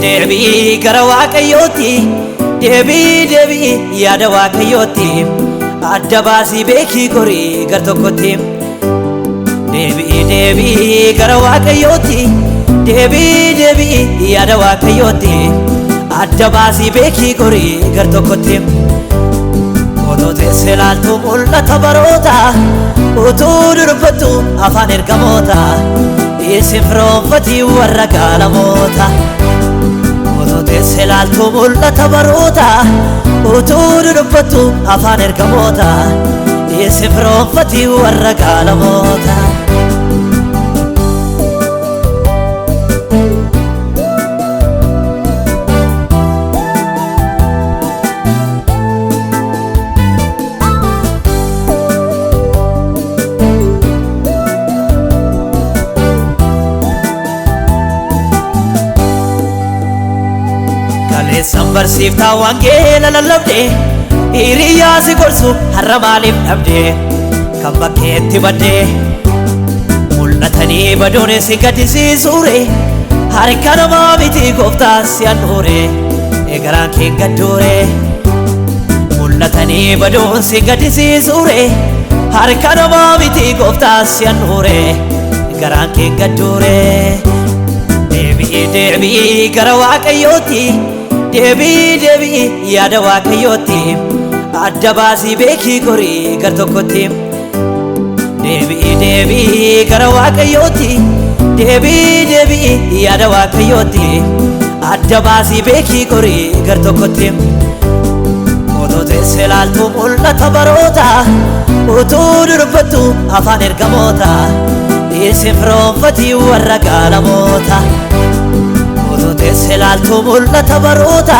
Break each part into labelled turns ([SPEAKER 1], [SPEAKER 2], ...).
[SPEAKER 1] deebii gara waaqayyooti deebii yaada waaqayyooti adda baasii beekii gorii gar tokkotti deebii gara waaqayyooti deebii yaada waaqayyooti adda baasii beekii gorii gar tokkotti otoo teessee ilaaltu mul'ata baroota utuu dubbattu afaan ergamoota isin firoonfatii warra gaalamoota otoo teessee ilaaltu mul'ata baroota utuu dubbattu afaan ergamoota isin firoonfatii warra gaalamoota. Sambarsiiftaa wangeela lallabde hiriyaa si gorsu har'a maaliif dhabde kan bakkeetti badde mul'atanii baduun si gaddisiisuure harka namaa miti gooftaa si handhuure garaan kee gadduure mul'atanii baduun si gaddisiisuure harka namaa miti gooftaa si handhuure garaan kee gadduure deebii gara waaqayyooti deebii yaada waaqayyooti adda baasii beekii gorii gar tokkotti deebii gara waaqayyooti deebii yaada waaqayyooti adda baasii beekii gorii gar tokkotti otoo teessee ilaaltu mul'ata baroota utuu dubbattu afaan ergamoota isin firoonfatii warra gaalamoota otoo teessee ilaaltu mul'ata baroota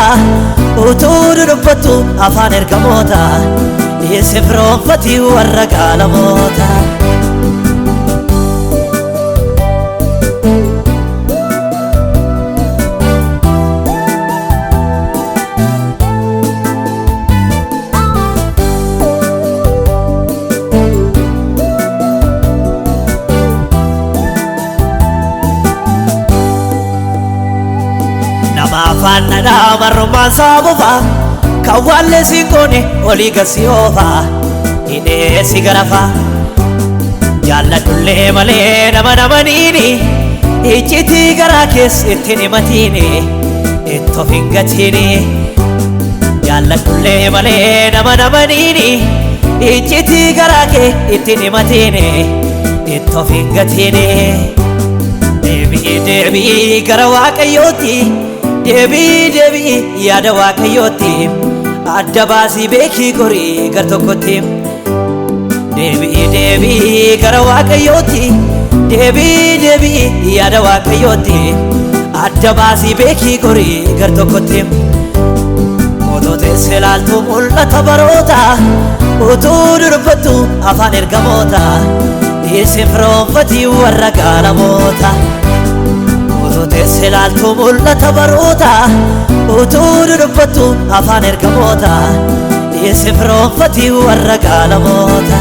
[SPEAKER 1] utuu dubbattu afaan ergamoota isin firoonfatii warra gaalamoota. Afaan nadhaa marrummaan saabufa kan wallee si goone olii gasi oofa hidhee si garafa jaalladhullee malee nama namaniini iccitii garaa keessa ittiin himatiini itti of hin gatiini jaalladhullee malee nama namaniini iccitii garaa kee ittiin himatiini itti of hin gatiini deebii gara waaqayyooti deebii yaada waaqayyooti adda baasii beekii gorii gar tokkotti deebii gara waaqayyooti deebii yaada waaqayyooti adda baasii beekii gorii gar tokkotti otoo teessee ilaaltu mul'ata baroota utuu dubbattu afaan ergamoota isin firoonfatii warra gaalamoota otoo teessee ilaaltu mul'ata baroota utuu dubbattu afaan ergamoota isin firoonfatii warra gaalamoota.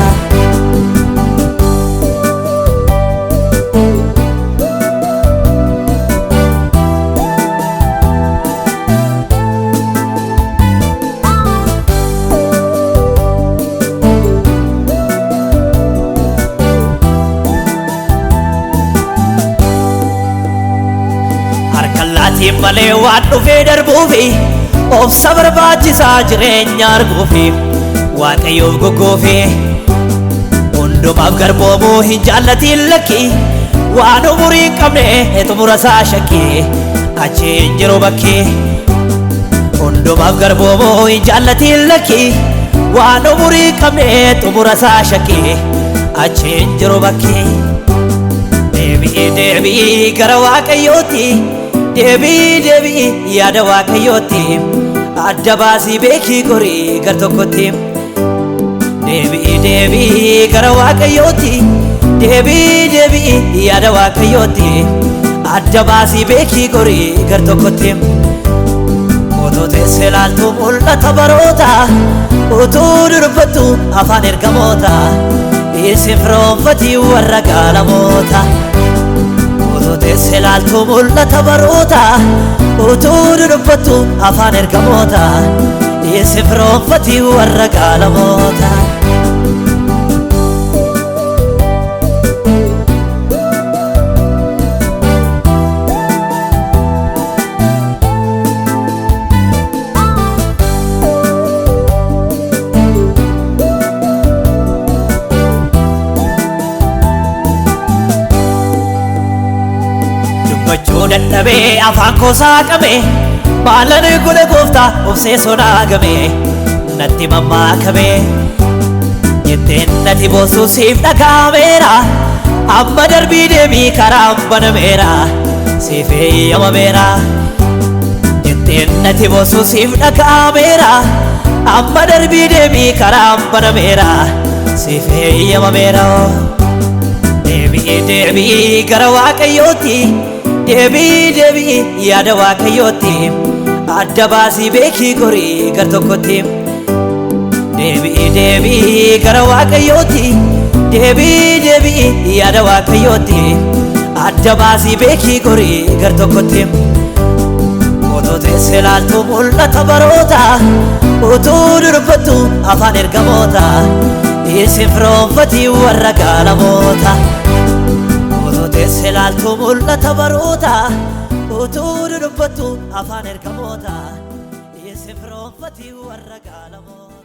[SPEAKER 1] malee waan dhufee darbuufi obsa barbaachisaa jireenya arguufi Waaqayyoof goggoofee hundumaaf garboomuu hin jaallatiin lakki waan umurii hin qabne xumura isaa shakkii achiin jiru bakkee hundumaaf garboomuu hin jaallatiin lakki waan umurii hin qabne xumura isaa shakkii achiin jiru bakkee deebi'ii deebi'ii gara Waaqayyootti deebi'ii yaada Waaqayyootti adda baasii beekii gorii gar tokkotti deebi'ii gara Waaqayyootti deebi'ii yaada Waaqayyootti adda baasii beekii gorii gar tokkotti utuu teessee ilaaltu mul'ata baroota utuu dubbattu afaan ergamoota isin firoomfatii warra gaalamoota utuu teessee ilaaltu mul'ata baroota utuu dubbattu afaan ergamoota isin firoomfatii warra gaalamoota dubbachuu dadhabee afaan koo saaqame maalan godhe gooftaa obsee sodaagame natti mammaakame jetteen natti boosuu siif dhaga'ameera amma darbii deemii karaan banameera siif eeyyamameera jetteen natti boosuu siif dhaga'ameera amma darbii deemii karaan banameera siif eeyyamameera deebi'ii gara Waaqayyootti deebi'ii yaada Waaqayyootti adda baasii beekii gorii gar tokkotti deebi'ii gara Waaqayyootti deebi'ii yaada Waaqayyootti adda baasii beekii gorii gar tokkotti utuu teessee ilaaltu mul'ata baroota utuu dubbattu afaan ergamoota isin firoomfatii warra gaalamoota utuu teessee ilaaltu mul'ata baroota utuu dubbattu afaan ergamoota isin firoomfatii warra gaalamoota